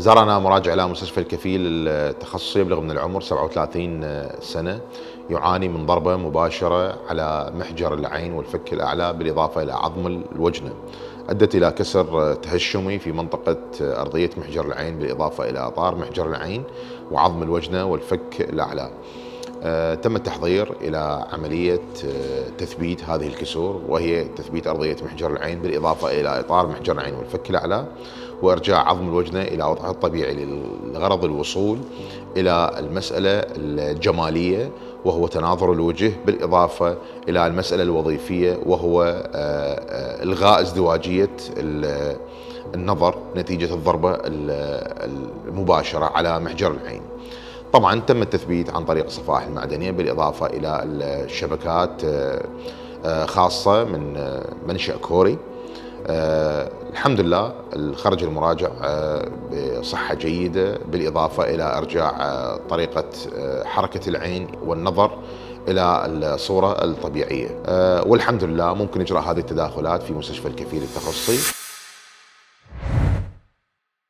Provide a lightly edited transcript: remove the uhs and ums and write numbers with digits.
زارنا مراجع إلى مستشفى الكفيل التخصصي يبلغ من العمر 37 سنة، يعاني من ضربة مباشرة على محجر العين والفك الأعلى بالإضافة إلى عظم الوجنة، أدت إلى كسر تهشمي في منطقة أرضية محجر العين بالإضافة إلى طار محجر العين وعظم الوجنة والفك الأعلى. تم التحضير إلى عملية تثبيت هذه الكسور، وهي تثبيت أرضية محجر العين بالإضافة إلى إطار محجر العين والفك الأعلى، وإرجاع عظم الوجنة إلى وضعه الطبيعي لغرض الوصول إلى المسألة الجمالية وهو تناظر الوجه، بالإضافة إلى المسألة الوظيفية وهو إلغاء ازدواجية النظر نتيجة الضربة المباشرة على محجر العين. طبعا تم التثبيت عن طريق الصفائح المعدنية بالإضافة إلى الشبكات خاصة من منشأ كوري. الحمد لله خرج المراجع بصحة جيدة، بالإضافة إلى إرجاع طريقة حركة العين والنظر إلى الصورة الطبيعية، والحمد لله ممكن إجراء هذه التداخلات في مستشفى الكفيل التخصصي.